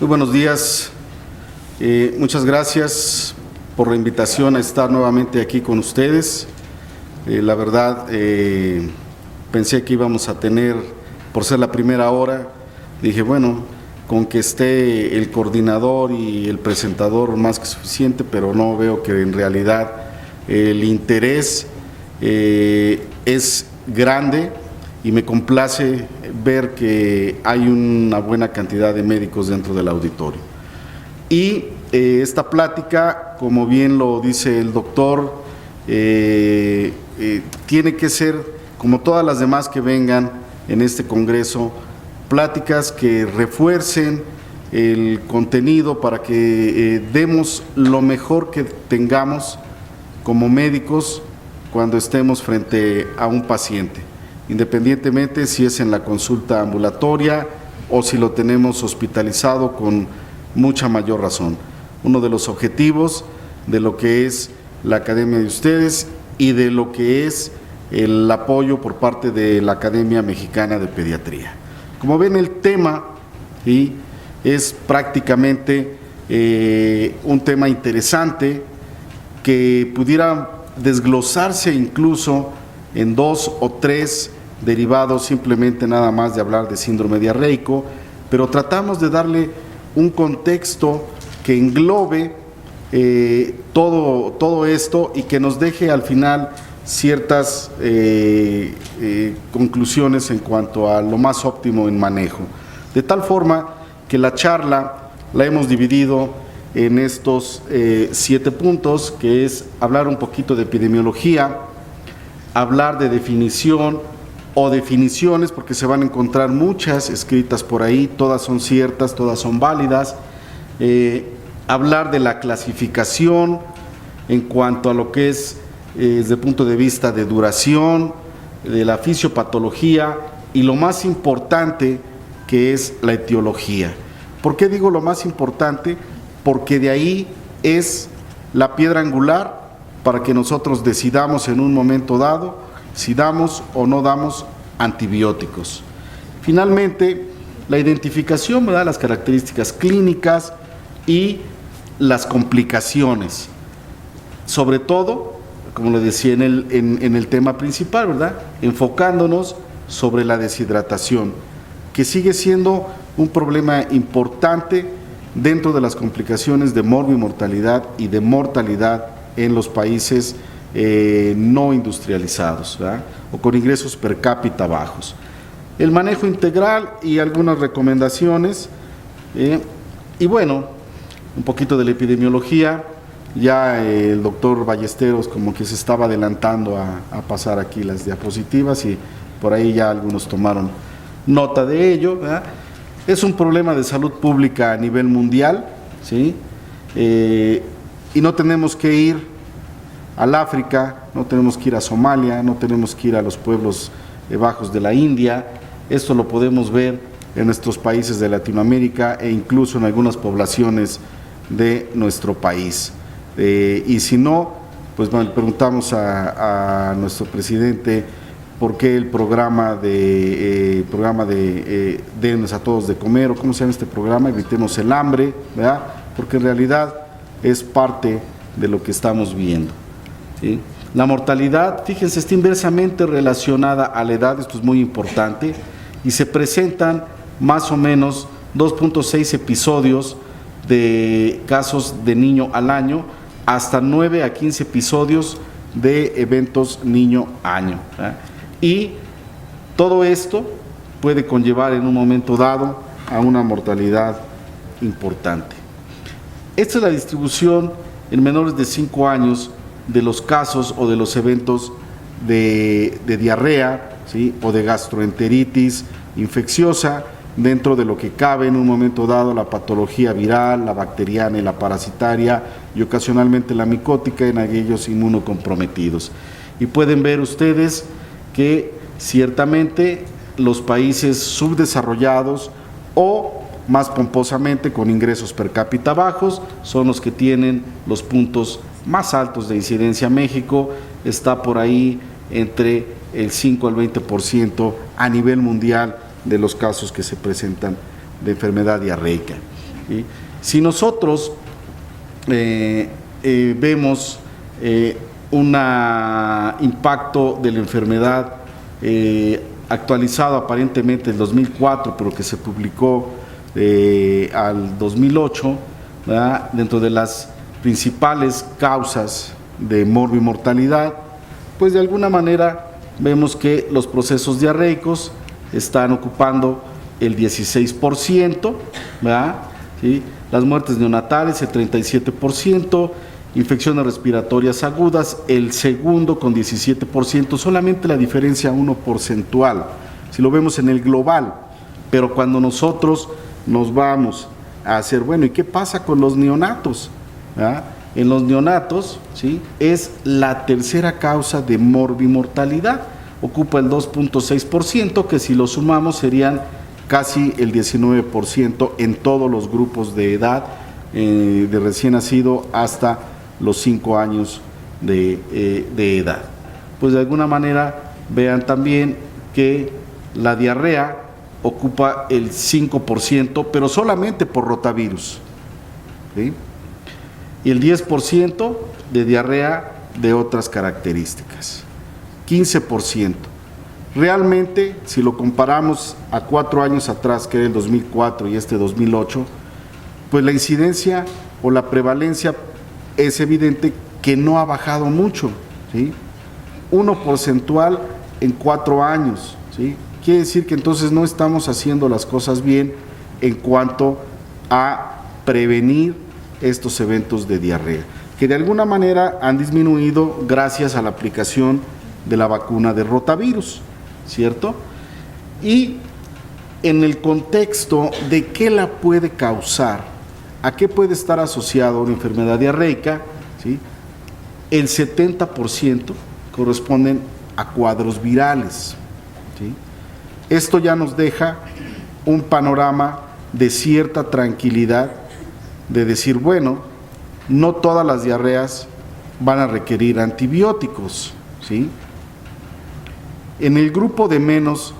Muy buenos días. Muchas gracias por la invitación a estar nuevamente aquí con ustedes. La verdad, pensé que íbamos a tener, por ser la primera hora, dije, bueno, con que esté el coordinador y el presentador más que suficiente, pero no veo que en realidad el interés es grande y me complace ver que hay una buena cantidad de médicos dentro del auditorio. Y esta plática, como bien lo dice el doctor, tiene que ser, como todas las demás que vengan en este congreso, pláticas que refuercen el contenido para que demos lo mejor que tengamos como médicos cuando estemos frente a un paciente, independientemente si es en la consulta ambulatoria o si lo tenemos hospitalizado con mucha mayor razón. Uno de los objetivos de lo que es la academia de ustedes y de lo que es el apoyo por parte de la Academia Mexicana de Pediatría. Como ven, el tema es prácticamente un tema interesante que pudiera desglosarse incluso en 2 o 3 derivados simplemente nada más de hablar de síndrome diarreico, pero tratamos de darle un contexto que englobe todo esto y que nos deje al final ciertas conclusiones en cuanto a lo más óptimo en manejo. De tal forma que la charla la hemos dividido en estos 7 puntos, que es hablar un poquito de epidemiología, hablar de definición o definiciones, porque se van a encontrar muchas escritas por ahí, todas son ciertas, todas son válidas, hablar de la clasificación en cuanto a lo que es desde el punto de vista de duración, de la fisiopatología y lo más importante que es la etiología. ¿Por qué digo lo más importante? Porque de ahí es la piedra angular para que nosotros decidamos en un momento dado si damos o no damos antibióticos. Finalmente, la identificación, ¿verdad?, las características clínicas y las complicaciones. Sobre todo, como lo decía en el tema principal, ¿verdad?, enfocándonos sobre la deshidratación, que sigue siendo un problema importante dentro de las complicaciones de morbimortalidad y de mortalidad en los países no industrializados, ¿verdad?, o con ingresos per cápita bajos. El manejo integral y algunas recomendaciones, y bueno, un poquito de la epidemiología. Ya el doctor Ballesteros como que se estaba adelantando a pasar aquí las diapositivas y por ahí ya algunos tomaron nota de ello, ¿verdad? Es un problema de salud pública a nivel mundial, ¿sí? Y no tenemos que ir al África, no tenemos que ir a Somalia, no tenemos que ir a los pueblos bajos de la India. Esto lo podemos ver en nuestros países de Latinoamérica e incluso en algunas poblaciones de nuestro país. Y si no, pues bueno, le preguntamos a nuestro presidente por qué el programa de Denos a todos de comer, o cómo se llama este programa, Evitemos el hambre, ¿verdad? Porque en realidad es parte de lo que estamos viendo, ¿sí? La mortalidad, fíjense, está inversamente relacionada a la edad, esto es muy importante, y se presentan más o menos 2.6 episodios de casos de niño al año, hasta 9 a 15 episodios de eventos niño-año, ¿verdad? Y todo esto puede conllevar en un momento dado a una mortalidad importante. Esta es la distribución en menores de 5 años de los casos o de los eventos de diarrea, ¿sí?, o de gastroenteritis infecciosa, dentro de lo que cabe en un momento dado la patología viral, la bacteriana y la parasitaria, y ocasionalmente la micótica en aquellos inmunocomprometidos. Y pueden ver ustedes que ciertamente los países subdesarrollados o más pomposamente con ingresos per cápita bajos son los que tienen los puntos más altos de incidencia. México está por ahí entre el 5 al 20% a nivel mundial de los casos que se presentan de enfermedad diarreica. ¿sí? Si nosotros vemos un impacto de la enfermedad actualizado aparentemente en 2004, pero que se publicó al 2008, ¿verdad? Dentro de las principales causas de morbimortalidad, pues de alguna manera vemos que los procesos diarreicos están ocupando el 16%, ¿verdad? ¿Sí? Las muertes neonatales el 37%, infecciones respiratorias agudas el segundo con 17%, solamente la diferencia 1 porcentual, si lo vemos en el global, pero cuando nosotros nos vamos a hacer, bueno, ¿y qué pasa con los neonatos? ¿verdad? En los neonatos, ¿sí? Es la tercera causa de morbimortalidad, ocupa el 2.6%, que si lo sumamos serían casi el 19% en todos los grupos de edad, de recién nacido hasta los 5 años de edad. Pues de alguna manera vean también que la diarrea ocupa el 5%, pero solamente por rotavirus, ¿sí? Y el 10% de diarrea de otras características, 15%. Realmente, si lo comparamos a 4 años atrás, que era el 2004 y este 2008, pues la incidencia o la prevalencia es evidente que no ha bajado mucho, ¿sí? 1 porcentual en 4 años, ¿sí? Quiere decir que entonces no estamos haciendo las cosas bien en cuanto a prevenir estos eventos de diarrea, que de alguna manera han disminuido gracias a la aplicación de la vacuna de rotavirus, ¿cierto? Y en el contexto de qué la puede causar, a qué puede estar asociado una enfermedad diarreica, ¿sí? El 70% corresponden a cuadros virales, ¿sí? Esto ya nos deja un panorama de cierta tranquilidad, de decir, bueno, no todas las diarreas van a requerir antibióticos, ¿sí? En el grupo de menos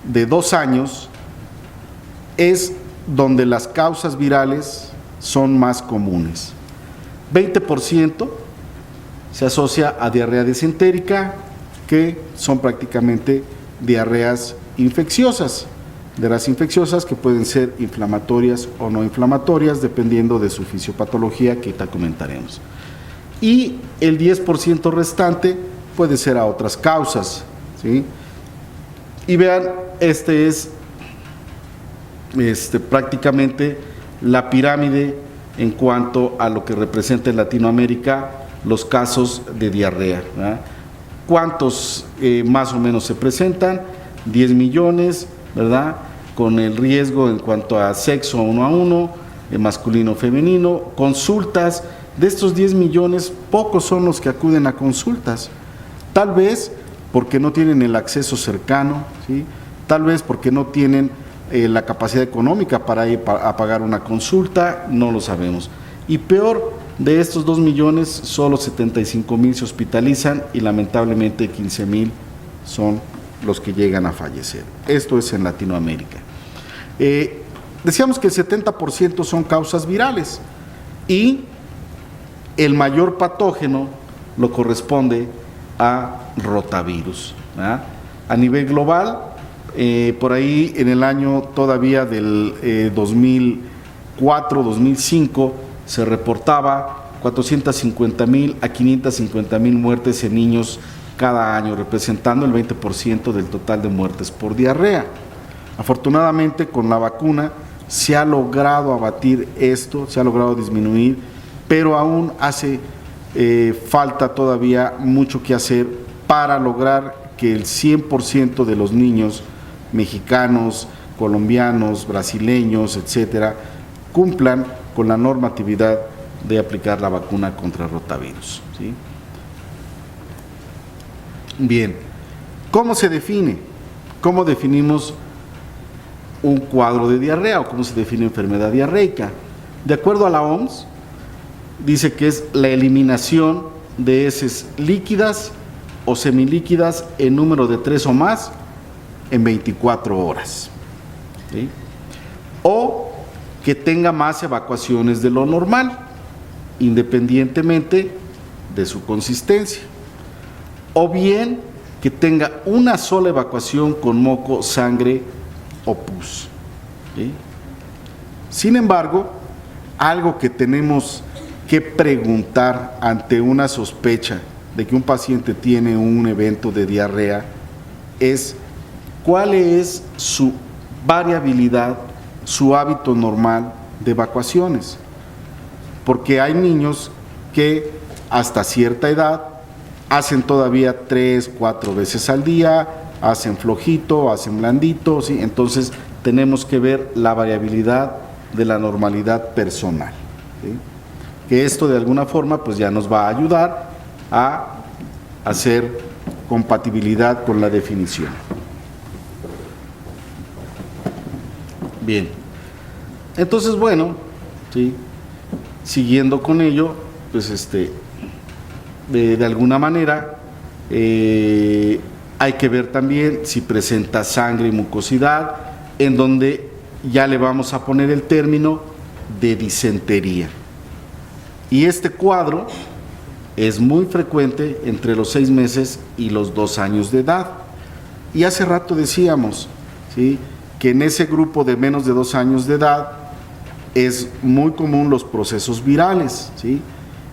de 2 años es donde las causas virales son más comunes. 20% se asocia a diarrea disentérica, que son prácticamente diarreas infecciosas, diarreas infecciosas que pueden ser inflamatorias o no inflamatorias, dependiendo de su fisiopatología, que ahorita comentaremos. Y el 10% restante puede ser a otras causas, ¿sí? Y vean, este es prácticamente la pirámide en cuanto a lo que representa en Latinoamérica los casos de diarrea, ¿verdad? ¿Cuántos más o menos se presentan? 10 millones, ¿verdad? Con el riesgo en cuanto a sexo 1 a 1, masculino femenino, consultas. De estos 10 millones, pocos son los que acuden a consultas, tal vez porque no tienen el acceso cercano, ¿sí? Tal vez porque no tienen la capacidad económica para ir a pagar una consulta, no lo sabemos. Y peor, de estos 2 millones, solo 75,000 se hospitalizan y lamentablemente 15,000 son los que llegan a fallecer. Esto es en Latinoamérica. Decíamos que el 70% son causas virales y el mayor patógeno lo corresponde a rotavirus, ¿verdad? A nivel global, por ahí en el año todavía del 2004-2005 se reportaba 450,000 a 550,000 muertes en niños cada año, representando el 20% del total de muertes por diarrea. Afortunadamente, con la vacuna se ha logrado abatir esto, se ha logrado disminuir, pero aún hace falta todavía mucho que hacer para lograr que el 100% de los niños mexicanos, colombianos, brasileños, etcétera, cumplan con la normatividad de aplicar la vacuna contra rotavirus, ¿sí? Bien, ¿cómo se define? ¿Cómo definimos un cuadro de diarrea o cómo se define enfermedad diarreica? De acuerdo a la OMS, dice que es la eliminación de heces líquidas o semilíquidas en número de 3 o más en 24 horas, ¿sí? O que tenga más evacuaciones de lo normal, independientemente de su consistencia, o bien que tenga una sola evacuación con moco, sangre o pus. ¿Sí? Sin embargo, algo que tenemos que preguntar ante una sospecha de que un paciente tiene un evento de diarrea es cuál es su variabilidad, su hábito normal de evacuaciones. Porque hay niños que hasta cierta edad hacen todavía 3, 4 veces al día, hacen flojito, hacen blandito, ¿sí? Entonces tenemos que ver la variabilidad de la normalidad personal, ¿sí? Que esto de alguna forma pues ya nos va a ayudar a hacer compatibilidad con la definición. Bien, entonces bueno, ¿sí? Siguiendo con ello, pues de alguna manera hay que ver también si presenta sangre y mucosidad, en donde ya le vamos a poner el término de disentería. Y este cuadro es muy frecuente entre los 6 meses y los 2 años de edad. Y hace rato decíamos, ¿sí?, que en ese grupo de menos de 2 años de edad es muy común los procesos virales, ¿sí?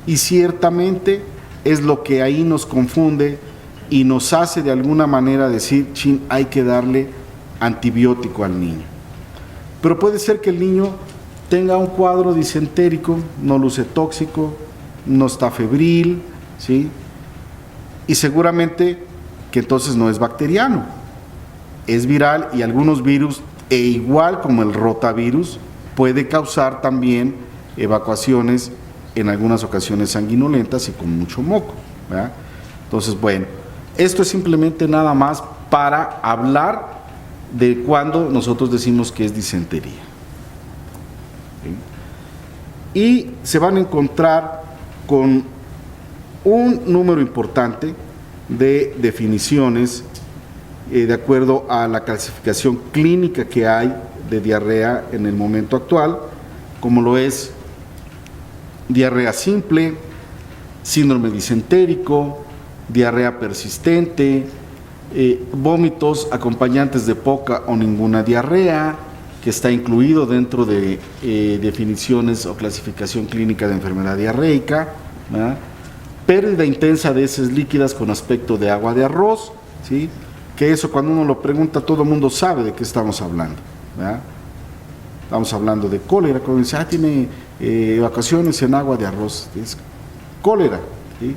Y ciertamente es lo que ahí nos confunde y nos hace de alguna manera decir, chin, hay que darle antibiótico al niño. Pero puede ser que el niño tenga un cuadro disentérico, no luce tóxico, no está febril, ¿sí? Y seguramente que entonces no es bacteriano, es viral, y algunos virus, e igual como el rotavirus, puede causar también evacuaciones en algunas ocasiones sanguinolentas y con mucho moco, ¿verdad? Entonces, bueno, esto es simplemente nada más para hablar de cuando nosotros decimos que es disentería. ¿Sí? Y se van a encontrar con un número importante de definiciones de acuerdo a la clasificación clínica que hay de diarrea en el momento actual, como lo es diarrea simple, síndrome disentérico, diarrea persistente, vómitos acompañantes de poca o ninguna diarrea, que está incluido dentro de definiciones o clasificación clínica de enfermedad diarreica, ¿verdad? Pérdida intensa de heces líquidas con aspecto de agua de arroz, ¿sí? Que eso cuando uno lo pregunta todo el mundo sabe de qué estamos hablando, ¿verdad? Estamos hablando de cólera, cuando dice, tiene evacuaciones en agua de arroz, es cólera, ¿sí?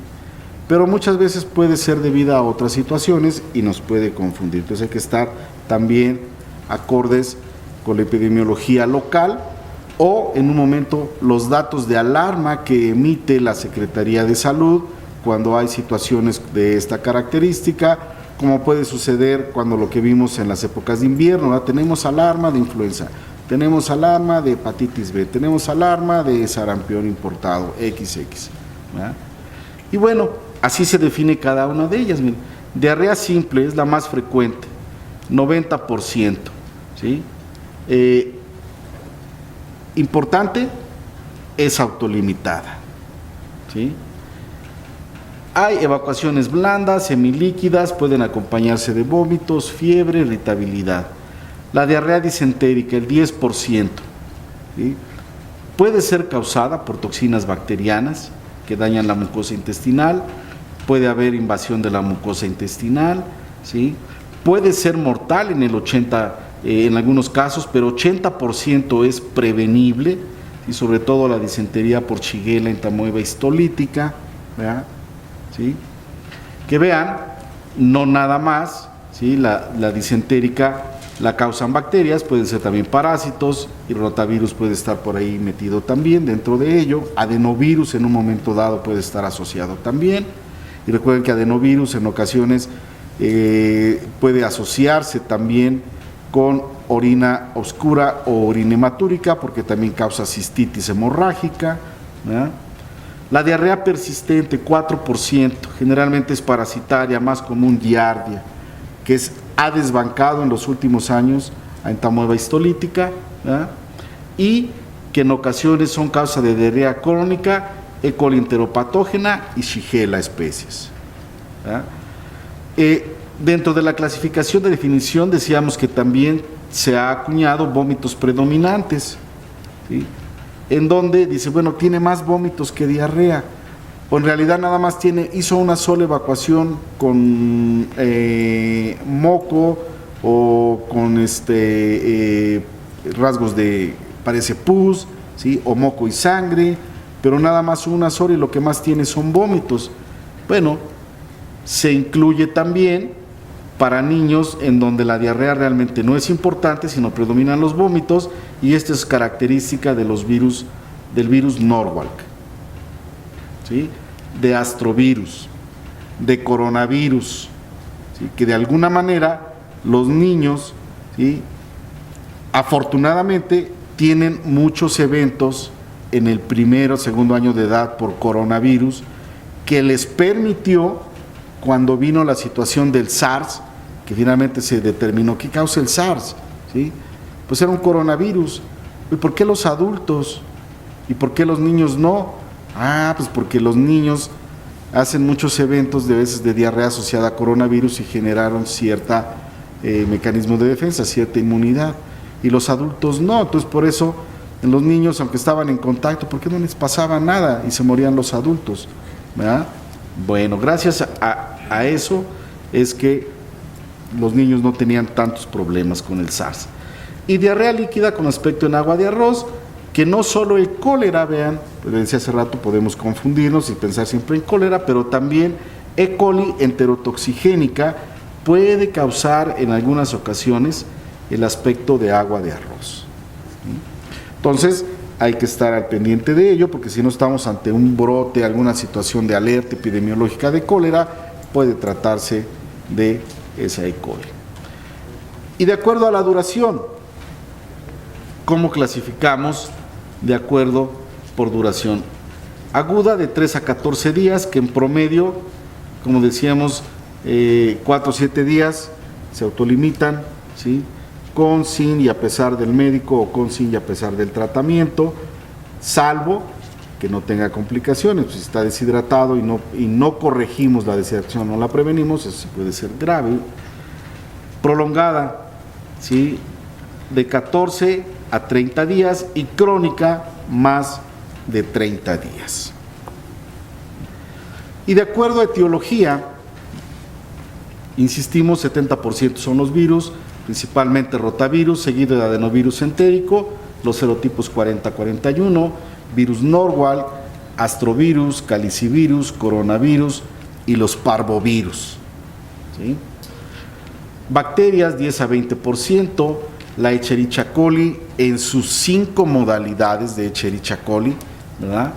Pero muchas veces puede ser debida a otras situaciones y nos puede confundir. Entonces hay que estar también acordes con la epidemiología local o en un momento los datos de alarma que emite la Secretaría de Salud cuando hay situaciones de esta característica, como puede suceder cuando lo que vimos en las épocas de invierno, ¿verdad? Tenemos alarma de influenza, tenemos alarma de hepatitis B, tenemos alarma de sarampión importado, XX, ¿verdad? Y bueno, así se define cada una de ellas. Miren, diarrea simple es la más frecuente, 90%, ¿sí? Importante, es autolimitada, ¿sí? Hay evacuaciones blandas, semilíquidas, pueden acompañarse de vómitos, fiebre, irritabilidad. La diarrea disentérica, el 10%, ¿sí? Puede ser causada por toxinas bacterianas que dañan la mucosa intestinal, puede haber invasión de la mucosa intestinal, ¿sí? Puede ser mortal en algunos casos, pero 80% es prevenible, y sobre todo la disentería por Shigella entamoeba histolítica, ¿verdad? ¿Sí? Que vean, no nada más, ¿sí? La disentérica la causan bacterias, pueden ser también parásitos, y rotavirus puede estar por ahí metido también dentro de ello, adenovirus en un momento dado puede estar asociado también, y recuerden que adenovirus en ocasiones puede asociarse también con orina oscura o orina hematúrica, porque también causa cistitis hemorrágica, ¿verdad? La diarrea persistente, 4%, generalmente es parasitaria, más común giardia, que ha desbancado en los últimos años a entamoeba histolítica, ¿verdad? Y que en ocasiones son causa de diarrea crónica, E. coli enteropatógena y Shigella especies. Dentro de la clasificación de definición decíamos que también se ha acuñado vómitos predominantes, ¿sí? En donde dice, bueno, tiene más vómitos que diarrea, o en realidad nada más hizo una sola evacuación con moco o con rasgos de, parece pus, ¿sí? O moco y sangre, pero nada más una sola y lo que más tiene son vómitos. Bueno, se incluye también para niños en donde la diarrea realmente no es importante, sino predominan los vómitos, y esta es característica de los virus, del virus Norwalk, ¿sí? De astrovirus, de coronavirus, ¿sí? Que de alguna manera los niños, ¿sí? Afortunadamente tienen muchos eventos en el primero o segundo año de edad por coronavirus que les permitió, cuando vino la situación del SARS, que finalmente se determinó qué causa el SARS, ¿sí? Pues era un coronavirus. ¿Y por qué los adultos? ¿Y por qué los niños no? Pues porque los niños hacen muchos eventos de veces de diarrea asociada a coronavirus y generaron cierta mecanismo de defensa, cierta inmunidad, y los adultos no. Entonces por eso en los niños, aunque estaban en contacto, ¿por qué no les pasaba nada y se morían los adultos? ¿Verdad? Bueno, gracias a eso es que los niños no tenían tantos problemas con el SARS. Y diarrea líquida con aspecto en agua de arroz, que no solo el cólera, vean, les decía hace rato, podemos confundirnos y pensar siempre en cólera, pero también E. coli enterotoxigénica puede causar en algunas ocasiones el aspecto de agua de arroz. Entonces, hay que estar al pendiente de ello, porque si no estamos ante un brote, alguna situación de alerta epidemiológica de cólera, puede tratarse de esa E. coli. Y de acuerdo a la duración, ¿cómo clasificamos? De acuerdo por duración. Aguda de 3 a 14 días, que en promedio, como decíamos, 4 o 7 días se autolimitan, ¿sí? Con, sin y a pesar del médico, o con, sin y a pesar del tratamiento, salvo que no tenga complicaciones. Pues si está deshidratado y no corregimos la deshidratación, no la prevenimos, eso puede ser grave. Prolongada, ¿sí? De 14 a 30 días y crónica más de 30 días. Y de acuerdo a etiología, insistimos, 70% son los virus, principalmente rotavirus, seguido de adenovirus entérico, los serotipos 40-41, virus Norwalk, astrovirus, calicivirus, coronavirus y los parvovirus, ¿sí? Bacterias 10 a 20%, la Escherichia coli en sus 5 modalidades de Escherichia coli, ¿verdad?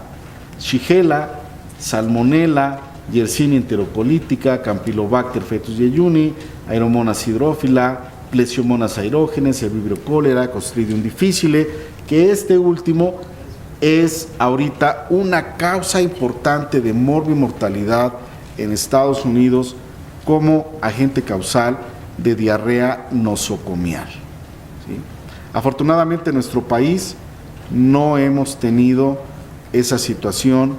Shigella, Salmonella, Yersinia enterocolítica, Campylobacter fetus yeyuni, Aeromonas hidrófila, Plesiomonas aerógenes, el Vibrio cólera, Clostridium difficile, que este último es ahorita una causa importante de morbimortalidad en Estados Unidos como agente causal de diarrea nosocomial, ¿sí? Afortunadamente en nuestro país no hemos tenido esa situación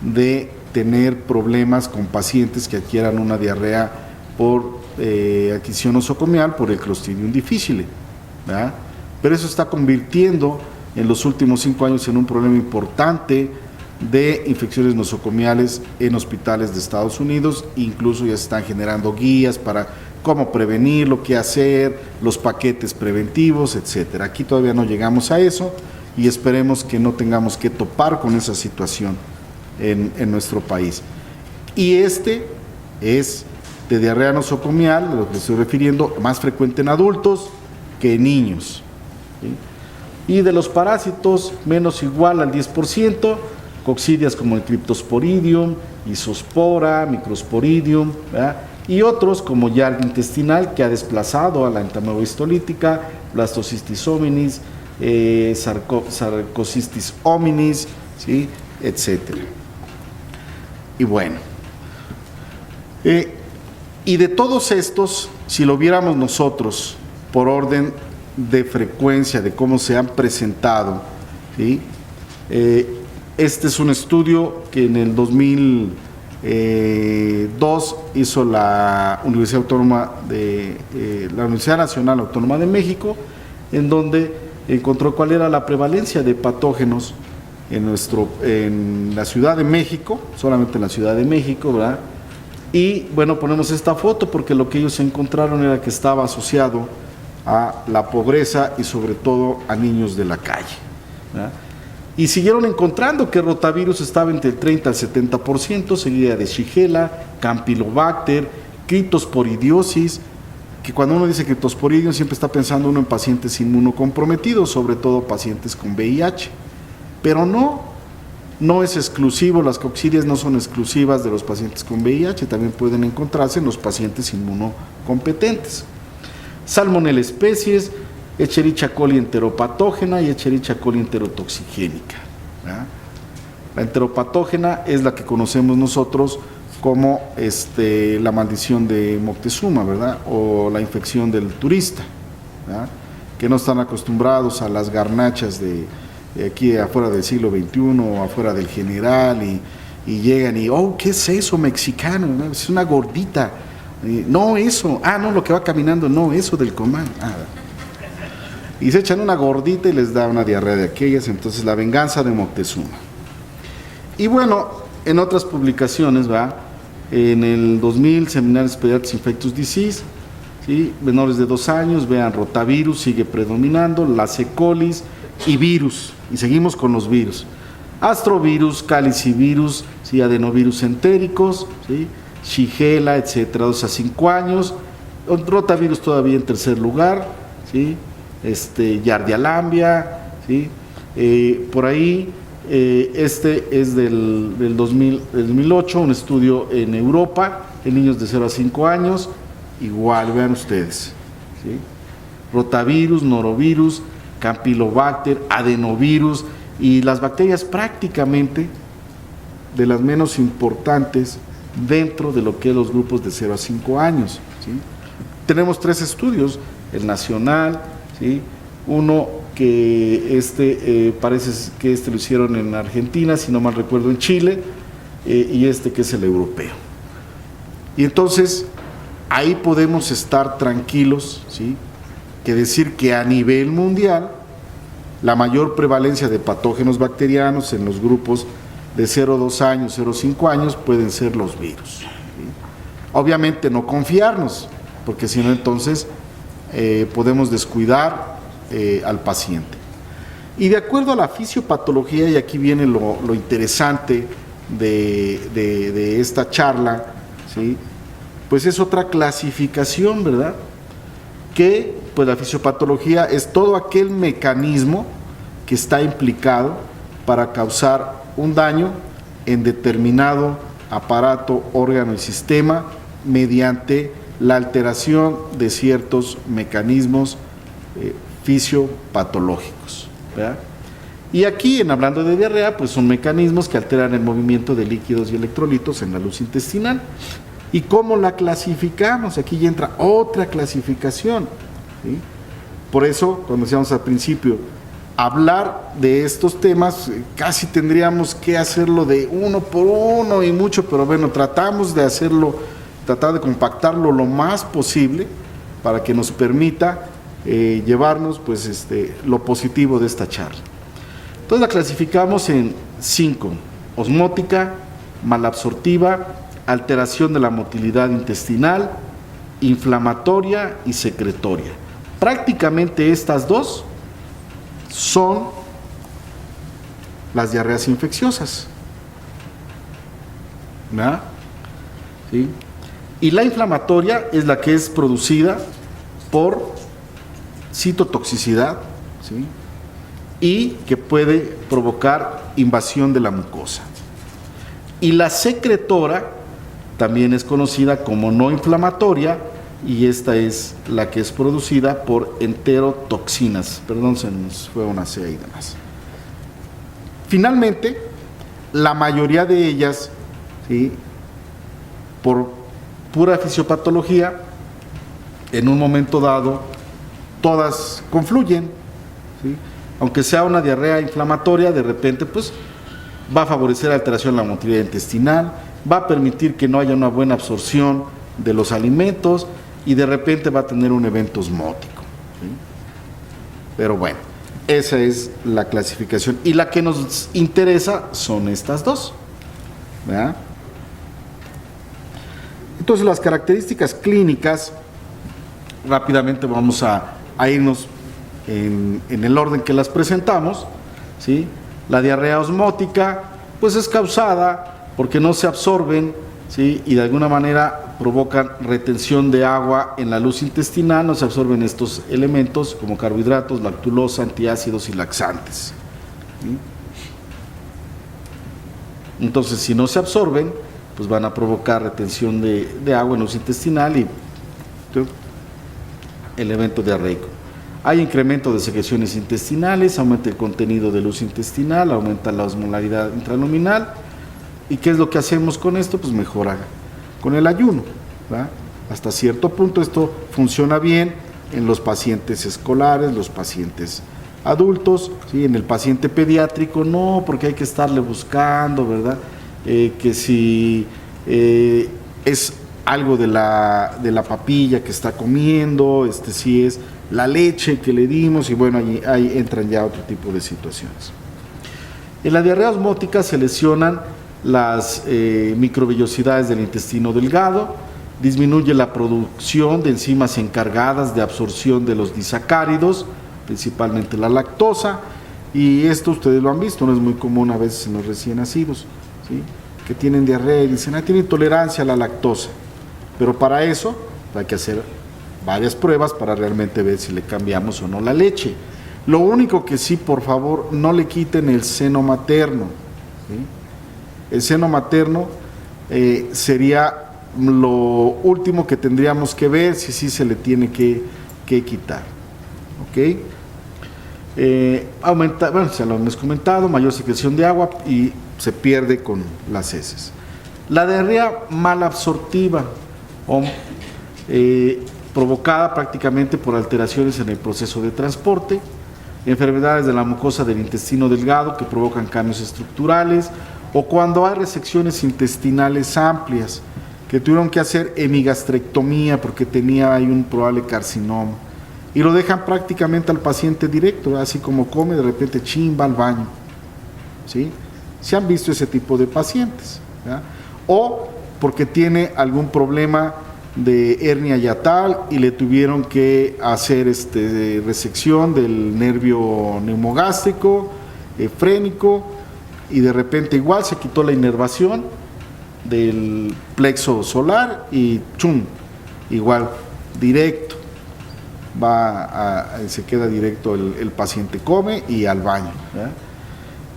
de tener problemas con pacientes que adquieran una diarrea por adquisición nosocomial por el Clostridium difficile, ¿verdad? Pero eso está convirtiendo en los últimos 5 años en un problema importante de infecciones nosocomiales en hospitales de Estados Unidos. Incluso ya se están generando guías para cómo prevenirlo, qué hacer, los paquetes preventivos, etcétera. Aquí todavía no llegamos a eso y esperemos que no tengamos que topar con esa situación en nuestro país. Y este es de diarrea nosocomial, de lo que estoy refiriendo, más frecuente en adultos que en niños, ¿sí? Y de los parásitos, menos igual al 10%, coccidias como el Cryptosporidium, Isospora, Microsporidium, ¿verdad? Y otros como Yardia intestinal, que ha desplazado a la entamelohistolítica, Blastocystis hominis, Sarcocystis hominis, ¿sí? Etcétera. Y bueno, y de todos estos, si lo viéramos nosotros por orden de frecuencia de cómo se han presentado ¿sí? Este es un estudio que en el 2002 hizo la Universidad la Universidad Nacional Autónoma de México, en donde encontró cuál era la prevalencia de patógenos en la Ciudad de México, solamente en la Ciudad de México, ¿verdad? Y bueno, ponemos esta foto porque lo que ellos encontraron era que estaba asociado a la pobreza y sobre todo a niños de la calle, ¿verdad? Y siguieron encontrando que rotavirus estaba entre el 30 al 70%, seguida de Shigella, Campylobacter, critosporidiosis, que cuando uno dice critosporidium siempre está pensando uno en pacientes inmunocomprometidos, sobre todo pacientes con VIH, pero no es exclusivo, las coccidias no son exclusivas de los pacientes con VIH, también pueden encontrarse en los pacientes inmunocompetentes. Salmonella especies, Escherichia coli enteropatógena y Escherichia coli enterotoxigénica, ¿verdad? La enteropatógena es la que conocemos nosotros como la maldición de Moctezuma, ¿verdad? O la infección del turista, ¿verdad? Que no están acostumbrados a las garnachas de aquí afuera del siglo XXI o afuera del General y llegan y, oh, ¿qué es eso mexicano? ¿No? Es una gordita. No, eso. Ah, no, lo que va caminando, no, eso del Comán. Ah, y se echan una gordita y les da una diarrea de aquellas, entonces la venganza de Moctezuma. Y bueno, en otras publicaciones, ¿va? En el 2000, Seminarios Pediatrics Infectious Disease, ¿sí? Menores de 2 años, vean, rotavirus sigue predominando, las E. colis y virus, y seguimos con los virus. Astrovirus, calicivirus, ¿sí? Adenovirus entéricos, ¿sí? Shigella, etcétera, 2 a 5 años, rotavirus todavía en tercer lugar, ¿sí? Yardia lambia, ¿sí? Por ahí, este es del 2008, un estudio en Europa, en niños de 0 a 5 años, igual, vean ustedes, ¿sí? Rotavirus, norovirus, Campylobacter, adenovirus, y las bacterias prácticamente de las menos importantes dentro de lo que es los grupos de 0 a 5 años, ¿sí? Tenemos 3 estudios, el nacional, ¿sí? Uno que parece que lo hicieron en Argentina, si no mal recuerdo en Chile, y que es el europeo. Y entonces ahí podemos estar tranquilos, ¿sí? Que decir que a nivel mundial la mayor prevalencia de patógenos bacterianos en los grupos de 0 a 2 años, 0 a 5 años pueden ser los virus, ¿sí? Obviamente no confiarnos, porque si no entonces podemos descuidar al paciente. Y de acuerdo a la fisiopatología, y aquí viene lo interesante de esta charla, ¿sí? Pues es otra clasificación, ¿verdad? Que pues la fisiopatología es todo aquel mecanismo que está implicado para causar un daño en determinado aparato, órgano y sistema mediante la alteración de ciertos mecanismos fisiopatológicos, ¿verdad? Y aquí, en hablando de diarrea, pues son mecanismos que alteran el movimiento de líquidos y electrolitos en la luz intestinal. ¿Y cómo la clasificamos? Aquí ya entra otra clasificación, ¿sí? Por eso, cuando decíamos al principio, hablar de estos temas, casi tendríamos que hacerlo de uno por uno y mucho, pero bueno, tratamos de hacerlo, tratar de compactarlo lo más posible para que nos permita llevarnos pues lo positivo de esta charla. Entonces la clasificamos en 5: osmótica, malabsortiva, alteración de la motilidad intestinal, inflamatoria y secretoria. Prácticamente estas dos son las diarreas infecciosas, ¿verdad? ¿Sí? Y la inflamatoria es la que es producida por citotoxicidad, ¿sí? Y que puede provocar invasión de la mucosa. Y la secretora también es conocida como no inflamatoria, y esta es la que es producida por enterotoxinas. Perdón, se nos fue una C y demás. Finalmente, la mayoría de ellas, ¿sí? Por pura fisiopatología, en un momento dado, todas confluyen, ¿sí? aunque sea una diarrea inflamatoria, de repente pues va a favorecer la alteración de la motilidad intestinal, va a permitir que no haya una buena absorción de los alimentos y de repente va a tener un evento osmótico, ¿sí? Pero bueno, esa es la clasificación. Y la que nos interesa son estas dos, ¿verdad? Entonces, las características clínicas, rápidamente vamos a irnos en el orden que las presentamos, ¿sí? La diarrea osmótica, pues es causada porque no se absorben, ¿sí? Y de alguna manera provocan retención de agua en la luz intestinal, no se absorben estos elementos como carbohidratos, lactulosa, antiácidos y laxantes, ¿sí? Entonces, si no se absorben, pues van a provocar retención de agua en luz intestinal y el evento diarreico. Hay incremento de secreciones intestinales, aumenta el contenido de luz intestinal, aumenta la osmolaridad intraluminal. ¿Y qué es lo que hacemos con esto? Pues mejora con el ayuno, ¿verdad? Hasta cierto punto esto funciona bien en los pacientes escolares, los pacientes adultos, ¿sí? En el paciente pediátrico no, porque hay que estarle buscando, ¿verdad? Que si es algo de la papilla que está comiendo, si es la leche que le dimos, y bueno, ahí entran ya otro tipo de situaciones. En la diarrea osmótica se lesionan las microvellosidades del intestino delgado, disminuye la producción de enzimas encargadas de absorción de los disacáridos, principalmente la lactosa, y esto ustedes lo han visto, no es muy común a veces en los recién nacidos, ¿sí? Que tienen diarrea y dicen, tienen intolerancia a la lactosa, pero para eso hay que hacer varias pruebas para realmente ver si le cambiamos o no la leche. Lo único que sí, por favor, no le quiten el seno materno, ¿sí? El seno materno sería lo último que tendríamos que ver si sí se le tiene que quitar, ¿ok? Aumenta, bueno, ya lo hemos comentado, mayor secreción de agua y se pierde con las heces. La diarrea malabsortiva o provocada prácticamente por alteraciones en el proceso de transporte, enfermedades de la mucosa del intestino delgado que provocan cambios estructurales, o cuando hay resecciones intestinales amplias, que tuvieron que hacer hemigastrectomía porque tenía ahí un probable carcinoma, y lo dejan prácticamente al paciente directo, así como come, de repente va al baño, ¿sí? Se han visto ese tipo de pacientes, ¿verdad? O porque tiene algún problema de hernia hiatal y le tuvieron que hacer resección del nervio neumogástrico, frénico, y de repente igual se quitó la inervación del plexo solar y ¡chum! Igual, directo, se queda directo el paciente, come y al baño, ¿verdad?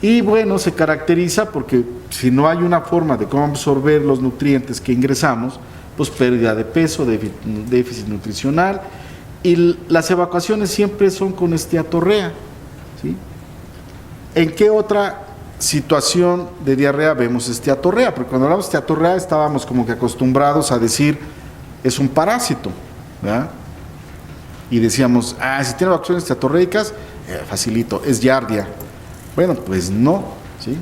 Y bueno, se caracteriza porque si no hay una forma de cómo absorber los nutrientes que ingresamos, pues pérdida de peso, déficit nutricional, y las evacuaciones siempre son con esteatorrea, ¿sí? ¿En qué otra situación de diarrea vemos esteatorrea? Porque cuando hablamos de esteatorrea estábamos como que acostumbrados a decir es un parásito, ¿verdad? Y decíamos, si tiene evacuaciones esteatorreicas, facilito, es giardia. Bueno, pues no, ¿sí?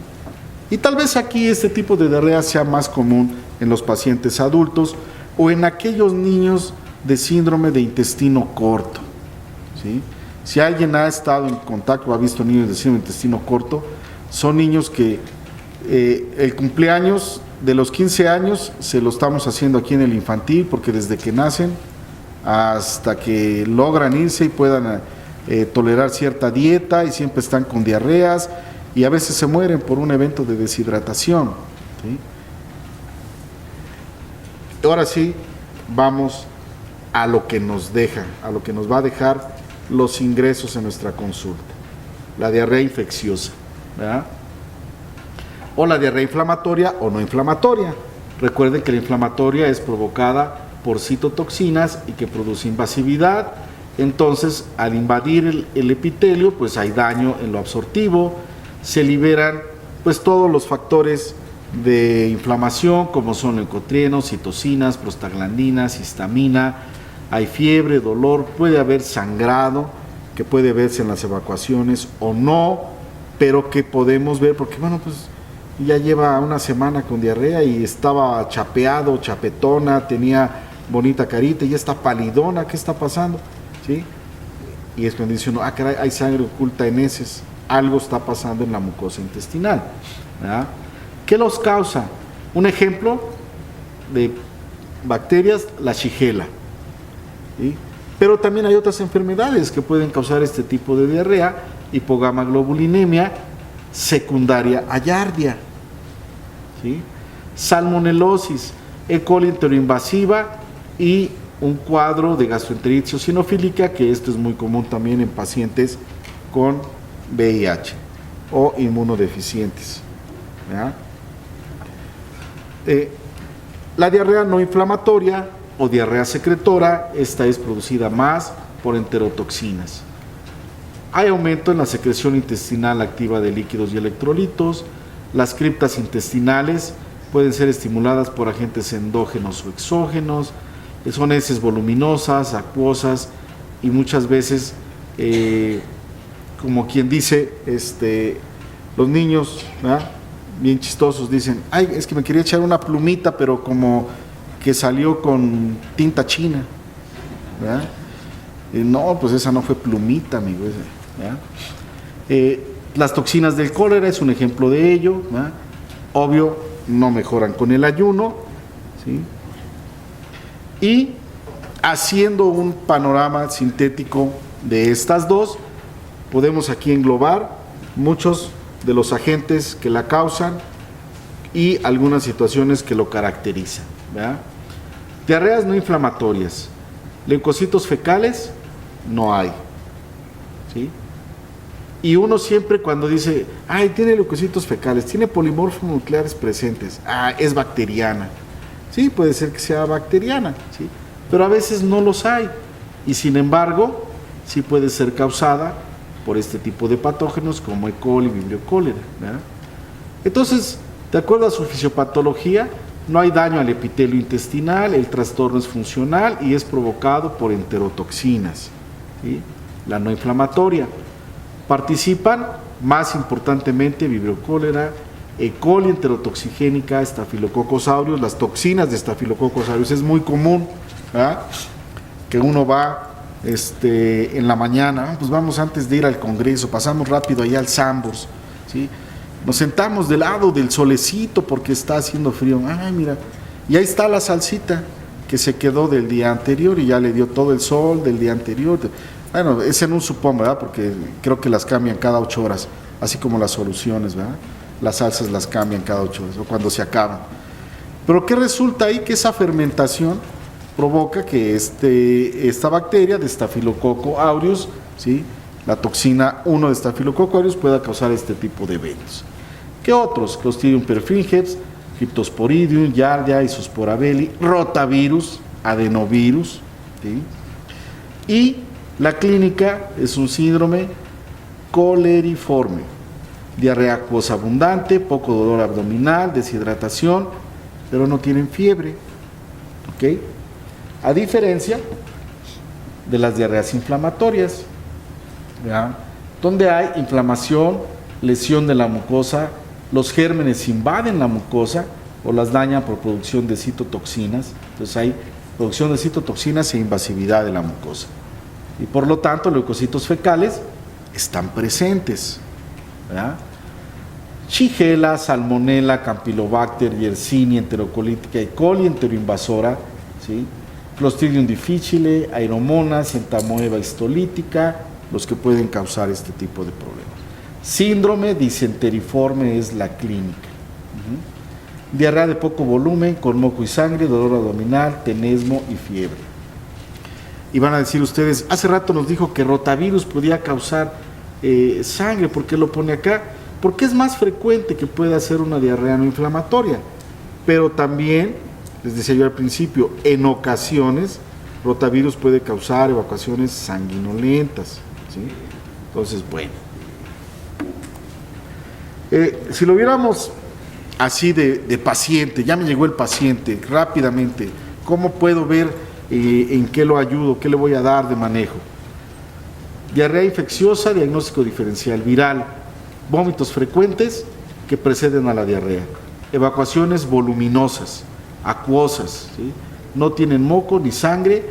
Y tal vez aquí este tipo de diarrea sea más común en los pacientes adultos o en aquellos niños de síndrome de intestino corto, ¿sí? Si alguien ha estado en contacto o ha visto niños de síndrome de intestino corto, son niños que el cumpleaños de los 15 años se lo estamos haciendo aquí en el infantil, porque desde que nacen hasta que logran irse y puedan tolerar cierta dieta y siempre están con diarreas y a veces se mueren por un evento de deshidratación, ¿sí? Ahora sí, vamos a lo que nos deja, a lo que nos va a dejar los ingresos en nuestra consulta. La diarrea infecciosa, ¿verdad? O la diarrea inflamatoria o no inflamatoria. Recuerden que la inflamatoria es provocada por citotoxinas y que produce invasividad. Entonces, al invadir el epitelio, pues hay daño en lo absortivo, se liberan pues todos los factores de inflamación como son leucotrienos, citocinas, prostaglandinas, histamina, hay fiebre, dolor, puede haber sangrado que puede verse en las evacuaciones o no, pero que podemos ver, porque bueno, pues ya lleva una semana con diarrea y estaba chapeado, chapetona, tenía bonita carita, y ya está palidona, ¿qué está pasando? ¿Sí? Y es cuando dice uno, caray, hay sangre oculta en heces, algo está pasando en la mucosa intestinal, ¿verdad? ¿Qué los causa? Un ejemplo de bacterias, la Shigella, ¿sí? Pero también hay otras enfermedades que pueden causar este tipo de diarrea, hipogamaglobulinemia secundaria a Giardia, ¿sí? Salmonelosis, E. coli enteroinvasiva y un cuadro de gastroenteritis eosinofílica, que esto es muy común también en pacientes con VIH o inmunodeficientes, ¿verdad? La diarrea no inflamatoria o diarrea secretora, esta es producida más por enterotoxinas. Hay aumento en la secreción intestinal activa de líquidos y electrolitos. Las criptas intestinales pueden ser estimuladas por agentes endógenos o exógenos. Son heces voluminosas, acuosas y muchas veces, como quien dice, los niños, ¿verdad?, bien chistosos, dicen, ay, es que me quería echar una plumita, pero como que salió con tinta china, ¿verdad? No, pues esa no fue plumita, amigo, ¿verdad? Las toxinas del cólera es un ejemplo de ello, ¿verdad? Obvio, no mejoran con el ayuno, ¿sí? Y haciendo un panorama sintético de estas dos, podemos aquí englobar muchos de los agentes que la causan y algunas situaciones que lo caracterizan, ¿verdad? Diarreas no inflamatorias, leucocitos fecales, no hay, ¿sí? Y uno siempre cuando dice, ay, tiene leucocitos fecales, tiene polimorfos nucleares presentes, es bacteriana. Sí, puede ser que sea bacteriana, ¿sí? Pero a veces no los hay, y sin embargo, sí puede ser causada por este tipo de patógenos como E. coli, Vibrio cólera, ¿verdad? Entonces, de acuerdo a su fisiopatología, no hay daño al epitelio intestinal, el trastorno es funcional y es provocado por enterotoxinas, ¿sí? La no inflamatoria. Participan, más importantemente, Vibrio cólera, E. coli enterotoxigénica, Staphylococcus aureus. Las toxinas de Staphylococcus aureus es muy común, ¿verdad?, que uno va en la mañana, pues vamos antes de ir al congreso, pasamos rápido allá al Sambors, ¿sí? Nos sentamos del lado del solecito porque está haciendo frío, ay, mira, y ahí está la salsita que se quedó del día anterior y ya le dio todo el sol del día anterior. Bueno, es en un supón, ¿verdad?, porque creo que las cambian cada 8 horas, así como las soluciones, ¿verdad? Las salsas las cambian cada 8 horas o cuando se acaban. Pero ¿qué resulta ahí? Que esa fermentación provoca que esta bacteria de Staphylococcus aureus, ¿sí?, la toxina 1 de Staphylococcus aureus, pueda causar este tipo de eventos. ¿Qué otros? Clostridium perfringens, Cryptosporidium, Giardia, Isospora-belli, rotavirus, adenovirus, ¿sí? Y la clínica es un síndrome coleriforme, diarrea acuosa abundante, poco dolor abdominal, deshidratación, pero no tienen fiebre, ¿ok? A diferencia de las diarreas inflamatorias, ¿verdad?, donde hay inflamación, lesión de la mucosa, los gérmenes invaden la mucosa o las dañan por producción de citotoxinas. Entonces hay producción de citotoxinas e invasividad de la mucosa. Y por lo tanto, leucocitos fecales están presentes, ¿verdad? Shigella, Salmonella, Campylobacter, Yersinia enterocolítica, E. coli enteroinvasora, ¿sí?, Clostridium difficile, Aeromonas, Entamoeba histolítica, los que pueden causar este tipo de problemas. Síndrome disenteriforme es la clínica. Diarrea de poco volumen, con moco y sangre, dolor abdominal, tenesmo y fiebre. Y van a decir ustedes, hace rato nos dijo que rotavirus podía causar sangre, ¿por qué lo pone acá? Porque es más frecuente que pueda ser una diarrea no inflamatoria, pero también, les decía yo al principio, en ocasiones rotavirus puede causar evacuaciones sanguinolentas, ¿sí? Entonces, bueno, si lo viéramos así de paciente, ya me llegó el paciente, rápidamente, ¿cómo puedo ver en qué lo ayudo, qué le voy a dar de manejo? Diarrea infecciosa, diagnóstico diferencial viral. Vómitos frecuentes que preceden a la diarrea. Evacuaciones voluminosas, acuosas, ¿sí? No tienen moco ni sangre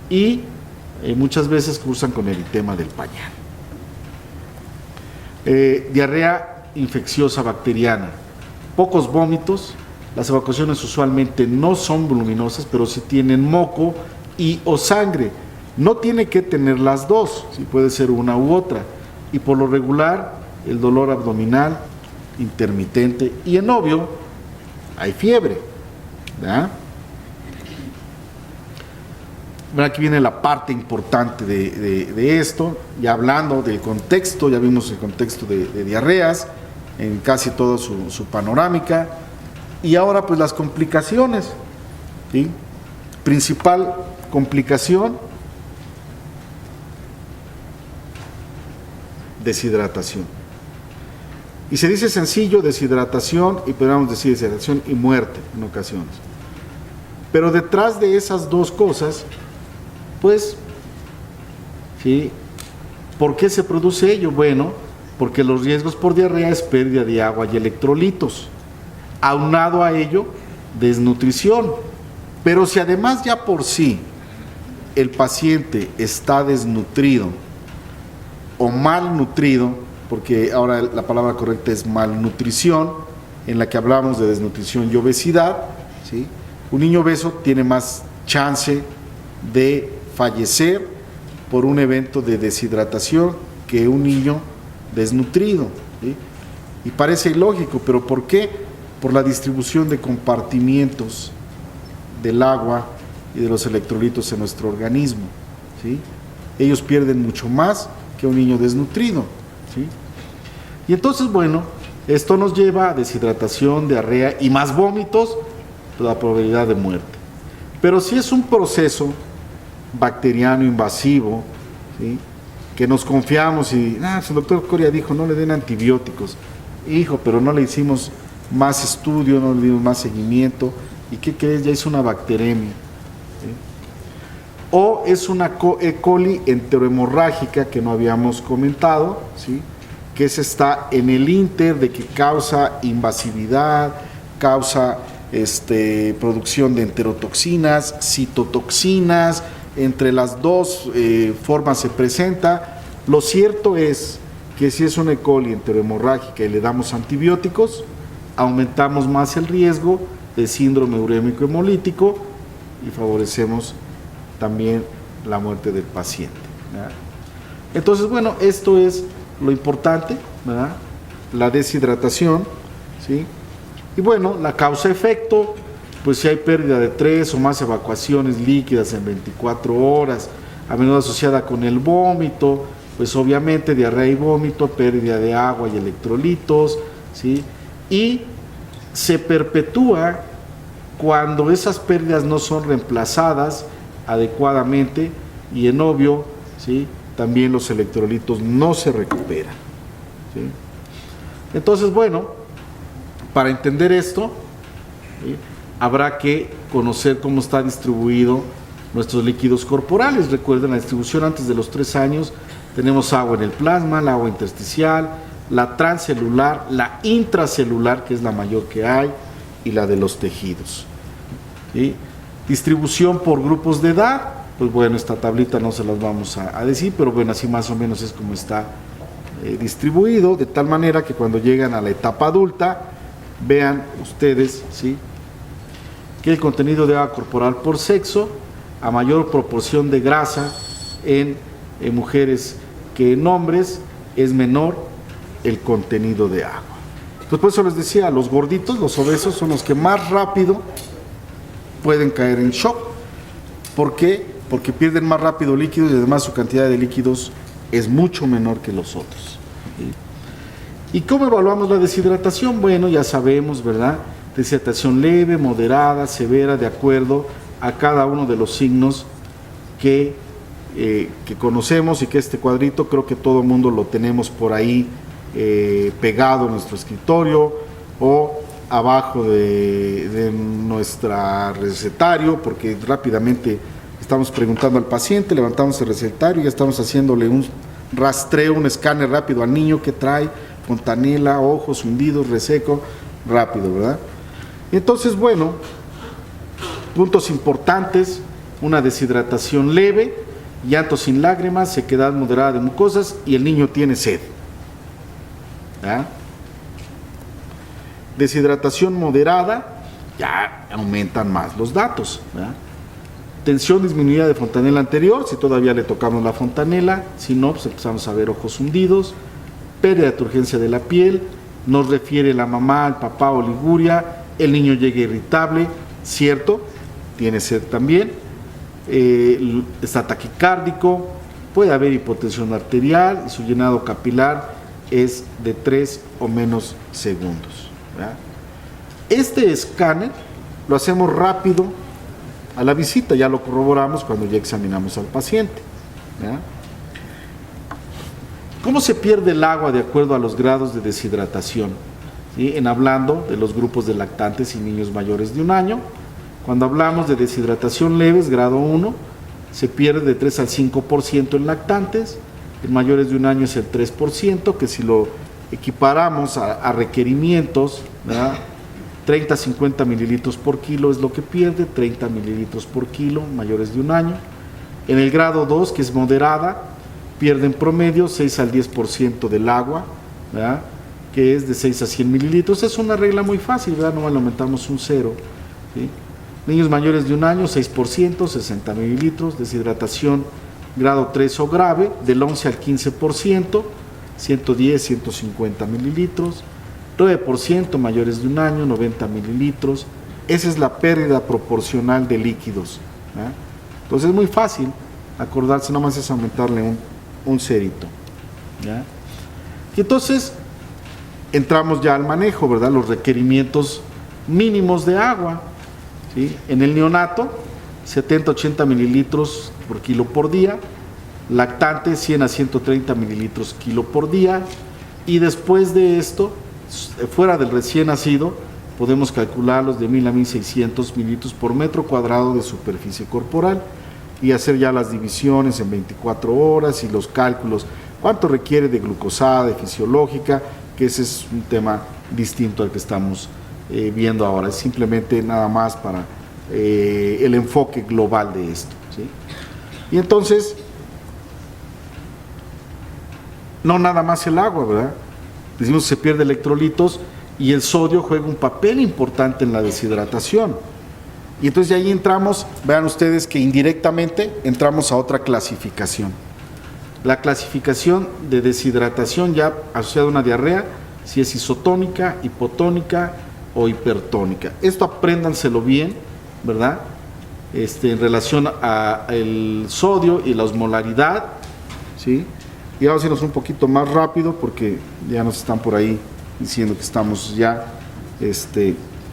y muchas veces cursan con eritema del pañal. Diarrea infecciosa bacteriana. Pocos vómitos. Las evacuaciones usualmente no son voluminosas, pero sí tienen moco y o sangre. No tiene que tener las dos, ¿sí? Puede ser una u otra. Y por lo regular, el dolor abdominal intermitente y en obvio hay fiebre, ¿verdad? Aquí viene la parte importante de esto, ya hablando del contexto, ya vimos el contexto de diarreas en casi toda su panorámica, y ahora pues las complicaciones, ¿sí? Principal complicación, deshidratación. Y se dice sencillo, deshidratación, y podríamos decir deshidratación y muerte en ocasiones. Pero detrás de esas dos cosas, pues, ¿sí? ¿Por qué se produce ello? Bueno, porque los riesgos por diarrea es pérdida de agua y electrolitos. Aunado a ello, desnutrición. Pero si además ya por sí el paciente está desnutrido o malnutrido, porque ahora la palabra correcta es malnutrición, en la que hablamos de desnutrición y obesidad, ¿sí? Un niño obeso tiene más chance de fallecer por un evento de deshidratación que un niño desnutrido, ¿sí? Y parece ilógico, pero ¿por qué? Por la distribución de compartimientos del agua y de los electrolitos en nuestro organismo, ¿sí? Ellos pierden mucho más que un niño desnutrido, ¿sí? Y entonces, bueno, esto nos lleva a deshidratación, diarrea y más vómitos, la probabilidad de muerte. Pero si es un proceso bacteriano invasivo, ¿sí? Que nos confiamos y, el doctor Coria dijo, no le den antibióticos. Hijo, pero no le hicimos más estudio, no le dimos más seguimiento. ¿Y qué crees? Ya es una bacteremia, ¿sí? O es una E. coli enterohemorrágica que no habíamos comentado, ¿sí? Que ese está en el inter de que causa invasividad, causa producción de enterotoxinas, citotoxinas, entre las dos formas se presenta. Lo cierto es que si es una E. coli enterohemorrágica y le damos antibióticos, aumentamos más el riesgo de síndrome urémico hemolítico y favorecemos también la muerte del paciente, ¿verdad? Entonces, bueno, esto es lo importante, ¿verdad? La deshidratación, ¿sí? Y bueno, la causa-efecto, pues si hay pérdida de 3 o más evacuaciones líquidas en 24 horas, a menudo asociada con el vómito, pues obviamente diarrea y vómito, pérdida de agua y electrolitos, ¿sí? Y se perpetúa cuando esas pérdidas no son reemplazadas adecuadamente y en obvio, ¿sí? También los electrolitos no se recuperan, ¿sí? Entonces, bueno, para entender esto, ¿sí? Habrá que conocer cómo está distribuido nuestros líquidos corporales. Recuerden la distribución antes de los 3 años. Tenemos agua en el plasma, el agua intersticial, la transcelular, la intracelular, que es la mayor que hay, y la de los tejidos, ¿sí? Distribución por grupos de edad, pues bueno, esta tablita no se las vamos a decir, pero bueno, así más o menos es como está distribuido, de tal manera que cuando llegan a la etapa adulta, vean ustedes, ¿sí?, que el contenido de agua corporal por sexo, a mayor proporción de grasa en mujeres que en hombres, es menor el contenido de agua. Entonces, por eso les decía, los gorditos, los obesos, son los que más rápido pueden caer en shock. ¿Por qué? Porque pierden más rápido líquidos y además su cantidad de líquidos es mucho menor que los otros. ¿Y cómo evaluamos la deshidratación? Bueno, ya sabemos, ¿verdad? Deshidratación leve, moderada, severa, de acuerdo a cada uno de los signos que conocemos, y que este cuadrito creo que todo el mundo lo tenemos por ahí pegado en nuestro escritorio o abajo de nuestro recetario, porque rápidamente estamos preguntando al paciente, levantamos el recetario y ya estamos haciéndole un rastreo, un escáner rápido al niño que trae fontanela, ojos hundidos, reseco, rápido, ¿verdad? Entonces, bueno, puntos importantes: una deshidratación leve, llanto sin lágrimas, sequedad moderada de mucosas y el niño tiene sed, ¿verdad? Deshidratación moderada, ya aumentan más los datos, ¿verdad? Tensión disminuida de fontanela anterior, si todavía le tocamos la fontanela, si no, pues empezamos a ver ojos hundidos, pérdida de turgencia de la piel, nos refiere la mamá, el papá, oliguria, el niño llega irritable, cierto, tiene sed también, está taquicárdico, puede haber hipotensión arterial y su llenado capilar es de 3 o menos segundos, ¿verdad? Este escáner lo hacemos rápido a la visita, ya lo corroboramos cuando ya examinamos al paciente, ¿verdad? ¿Cómo se pierde el agua de acuerdo a los grados de deshidratación? ¿Sí? En hablando de los grupos de lactantes y niños mayores de 1 año, cuando hablamos de deshidratación leves, grado 1, se pierde de 3 al 5% en lactantes, en mayores de 1 año es el 3%, que si lo equiparamos a requerimientos, ¿verdad?, 30 a 50 mililitros por kilo es lo que pierde, 30 mililitros por kilo, mayores de 1 año. En el grado 2, que es moderada, pierde en promedio 6 al 10% del agua, ¿verdad?, que es de 6 a 100 mililitros. Es una regla muy fácil, ¿verdad? No le aumentamos un 0. ¿Sí? Niños mayores de 1 año, 6%, 60 mililitros. Deshidratación grado 3 o grave, del 11 al 15%, 110, 150 mililitros. 9% mayores de 1 año, 90 mililitros. Esa es la pérdida proporcional de líquidos, ¿verdad? Entonces es muy fácil acordarse, nada más es aumentarle un cerito, ¿verdad? Y entonces entramos ya al manejo, ¿verdad? Los requerimientos mínimos de agua, ¿sí? En el neonato, 70-80 mililitros por kilo por día, lactante 100 a 130 mililitros kilo por día, y después de esto, fuera del recién nacido, podemos calcularlos de 1000 a 1600 mililitros por metro cuadrado de superficie corporal y hacer ya las divisiones en 24 horas y los cálculos, cuánto requiere de glucosada, de fisiológica, que ese es un tema distinto al que estamos viendo ahora, es simplemente nada más para el enfoque global de esto, ¿sí? Y entonces, no nada más el agua, ¿verdad? Decimos que se pierde electrolitos y el sodio juega un papel importante en la deshidratación. Y entonces de ahí entramos, vean ustedes que indirectamente entramos a otra clasificación. La clasificación de deshidratación ya asociada a una diarrea, si es isotónica, hipotónica o hipertónica. Esto apréndanselo bien, ¿verdad? En relación al sodio y la osmolaridad, ¿sí? Y vamos a irnos un poquito más rápido porque ya nos están por ahí diciendo que estamos ya,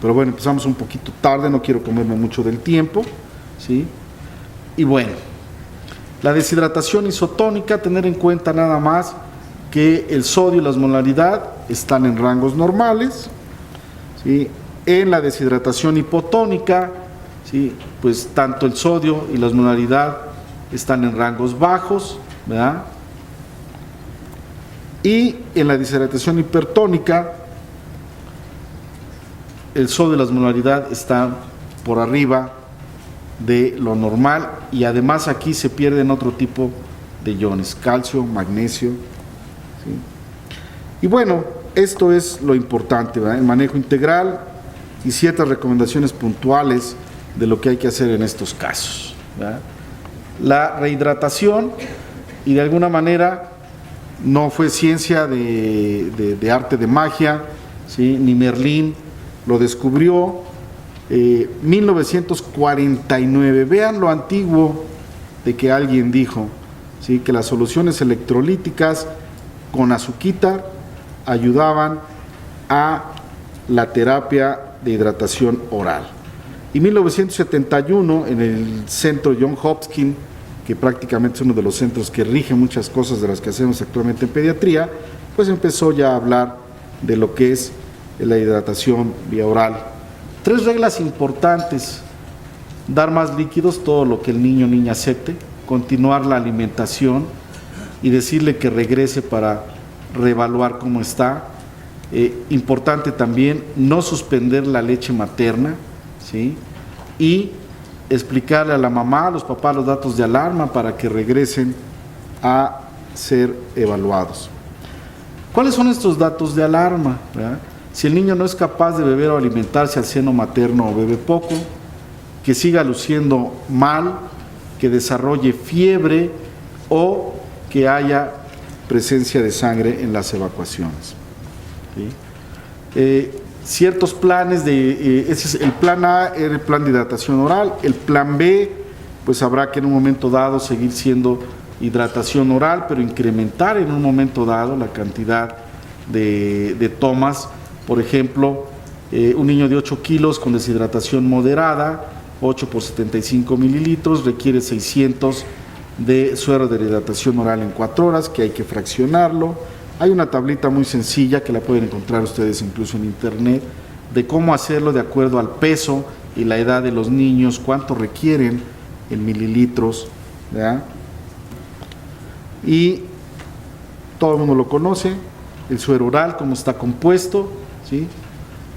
pero bueno, empezamos un poquito tarde, no quiero comerme mucho del tiempo, ¿sí? Y bueno, la deshidratación isotónica, tener en cuenta nada más que el sodio y la osmolaridad están en rangos normales, ¿sí? En la deshidratación hipotónica, ¿sí?, pues tanto el sodio y la osmolaridad están en rangos bajos, ¿verdad? Y en la deshidratación hipertónica, el sodio y la osmolaridad están por arriba de lo normal y además aquí se pierden otro tipo de iones, calcio, magnesio, ¿sí? Y bueno, esto es lo importante, ¿verdad? El manejo integral y ciertas recomendaciones puntuales de lo que hay que hacer en estos casos, ¿verdad? La rehidratación, y de alguna manera no fue ciencia de arte de magia, ¿sí?, ni Merlín lo descubrió, 1949, vean lo antiguo de que alguien dijo, ¿sí?, que las soluciones electrolíticas con azuquita ayudaban a la terapia de hidratación oral. Y 1971, en el centro John Hopkins, que prácticamente es uno de los centros que rige muchas cosas de las que hacemos actualmente en pediatría, pues empezó ya a hablar de lo que es la hidratación vía oral. 3 reglas importantes: dar más líquidos, todo lo que el niño o niña acepte, continuar la alimentación, y decirle que regrese para reevaluar cómo está. Importante también no suspender la leche materna, ¿sí? Y explicarle a la mamá, a los papás, los datos de alarma para que regresen a ser evaluados. ¿Cuáles son estos datos de alarma? ¿Verdad? Si el niño no es capaz de beber o alimentarse al seno materno o bebe poco, que siga luciendo mal, que desarrolle fiebre o que haya presencia de sangre en las evacuaciones. ¿Sí? Ciertos planes ese es el plan A, era el plan de hidratación oral. El plan B, pues habrá que en un momento dado seguir siendo hidratación oral, pero incrementar en un momento dado la cantidad de tomas. Por ejemplo, un niño de 8 kilos con deshidratación moderada, 8 por 75 mililitros, requiere 600 de suero de hidratación oral en 4 horas, que hay que fraccionarlo. Hay una tablita muy sencilla que la pueden encontrar ustedes incluso en internet, de cómo hacerlo de acuerdo al peso y la edad de los niños, cuánto requieren en mililitros, ¿verdad? Y todo el mundo lo conoce, el suero oral, cómo está compuesto, ¿sí?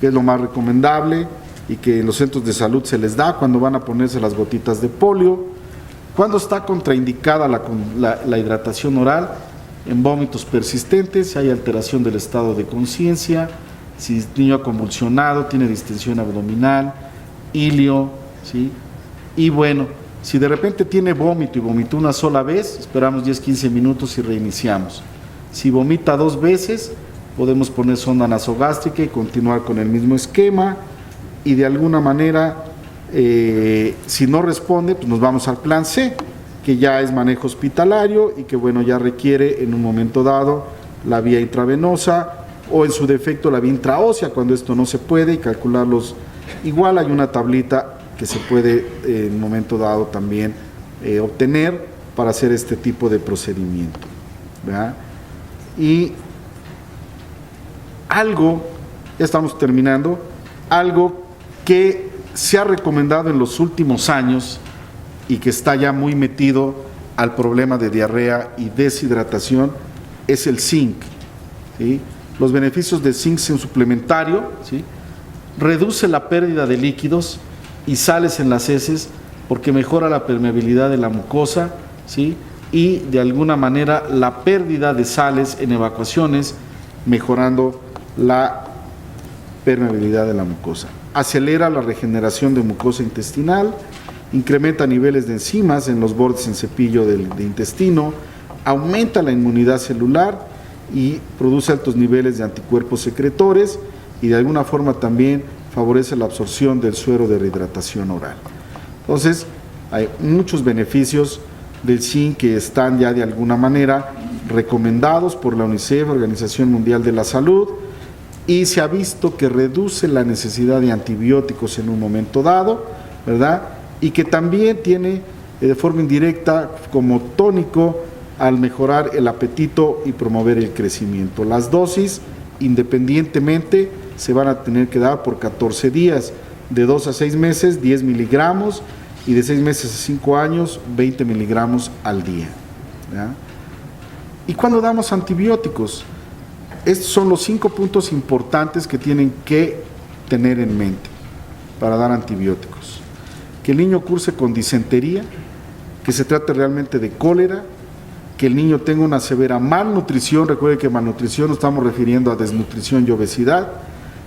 Que es lo más recomendable y que en los centros de salud se les da cuando van a ponerse las gotitas de polio. Cuando está contraindicada la hidratación oral, en vómitos persistentes, si hay alteración del estado de conciencia, si el niño ha convulsionado, tiene distensión abdominal, ilio, ¿sí? Y bueno, si de repente tiene vómito y vomitó una sola vez, esperamos 10-15 minutos y reiniciamos. Si vomita 2 veces, podemos poner sonda nasogástrica y continuar con el mismo esquema, y de alguna manera, si no responde, pues nos vamos al plan C, que ya es manejo hospitalario y que bueno, ya requiere en un momento dado la vía intravenosa o en su defecto la vía intraósea cuando esto no se puede, y calcularlos. Igual hay una tablita que se puede en un momento dado también obtener para hacer este tipo de procedimiento, ¿verdad? Y algo, ya estamos terminando, algo que se ha recomendado en los últimos años y que está ya muy metido al problema de diarrea y deshidratación es el zinc, ¿sí? Los beneficios del zinc en suplementario, ¿sí? Reduce la pérdida de líquidos y sales en las heces porque mejora la permeabilidad de la mucosa, ¿sí? Y de alguna manera la pérdida de sales en evacuaciones, mejorando la permeabilidad de la mucosa. Acelera la regeneración de mucosa intestinal, incrementa niveles de enzimas en los bordes en cepillo de intestino, aumenta la inmunidad celular y produce altos niveles de anticuerpos secretores, y de alguna forma también favorece la absorción del suero de rehidratación oral. Entonces, hay muchos beneficios del zinc que están ya de alguna manera recomendados por la UNICEF, Organización Mundial de la Salud, y se ha visto que reduce la necesidad de antibióticos en un momento dado, ¿verdad? Y que también tiene de forma indirecta como tónico al mejorar el apetito y promover el crecimiento. Las dosis, independientemente, se van a tener que dar por 14 días, de 2 a 6 meses, 10 miligramos, y de 6 meses a 5 años, 20 miligramos al día, ¿ya? ¿Y cuándo damos antibióticos? Estos son los 5 puntos importantes que tienen que tener en mente para dar antibióticos. Que el niño curse con disentería, que se trate realmente de cólera, que el niño tenga una severa malnutrición, recuerde que malnutrición nos estamos refiriendo a desnutrición y obesidad,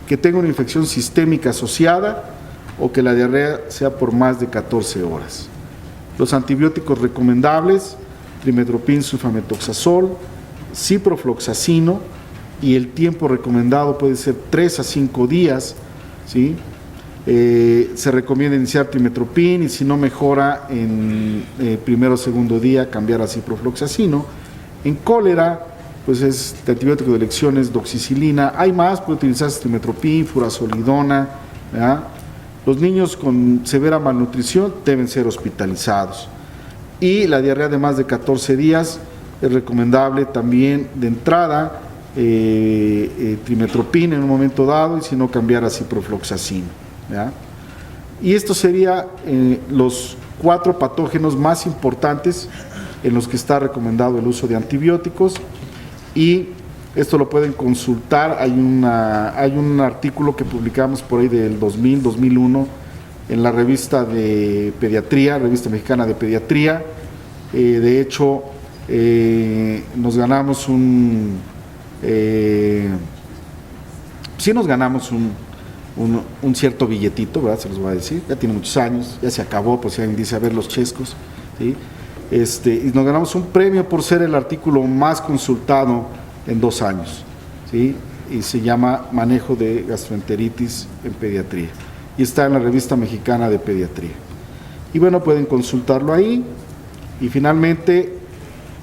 que tenga una infección sistémica asociada o que la diarrea sea por más de 14 horas. Los antibióticos recomendables, trimestoprim, sulfamethoxazol, ciprofloxacino, y el tiempo recomendado puede ser 3 a 5 días, ¿sí? Se recomienda iniciar trimestoprim y si no mejora en primero o segundo día cambiar a ciprofloxacino. En cólera, pues es de antibiótico de elección es doxicilina. Hay más, puede utilizarse trimestoprim, furazolidona, ¿verdad? Los niños con severa malnutrición deben ser hospitalizados. Y la diarrea de más de 14 días es recomendable también de entrada trimestoprim en un momento dado, y si no cambiar a ciprofloxacino, ¿ya? Y estos serían los 4 patógenos más importantes en los que está recomendado el uso de antibióticos, y esto lo pueden consultar. Hay un artículo que publicamos por ahí del 2000, 2001 en la revista de Pediatría, Revista Mexicana de Pediatría. De hecho, nos ganamos un cierto billetito, ¿verdad? Se los voy a decir, ya tiene muchos años, ya se acabó, pues si alguien dice, a ver los chescos, ¿sí? Y nos ganamos un premio por ser el artículo más consultado en 2 años, ¿sí? Y se llama Manejo de gastroenteritis en pediatría, y está en la Revista Mexicana de Pediatría. Y bueno, pueden consultarlo ahí. Y finalmente,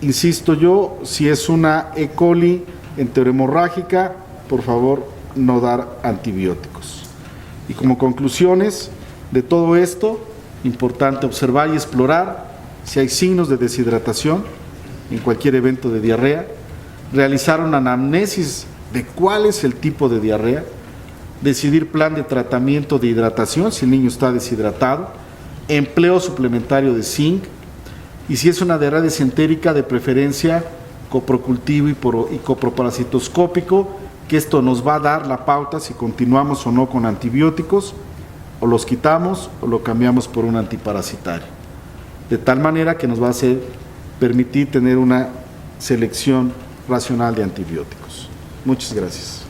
insisto yo, si es una E. coli enterohemorrágica, por favor, no dar antibióticos. Y como conclusiones de todo esto, importante observar y explorar si hay signos de deshidratación en cualquier evento de diarrea, realizar una anamnesis de cuál es el tipo de diarrea, decidir plan de tratamiento de hidratación si el niño está deshidratado, empleo suplementario de zinc, y si es una diarrea disentérica, de preferencia coprocultivo y coproparasitoscópico, que esto nos va a dar la pauta si continuamos o no con antibióticos, o los quitamos o lo cambiamos por un antiparasitario, de tal manera que nos va a permitir tener una selección racional de antibióticos. Muchas gracias.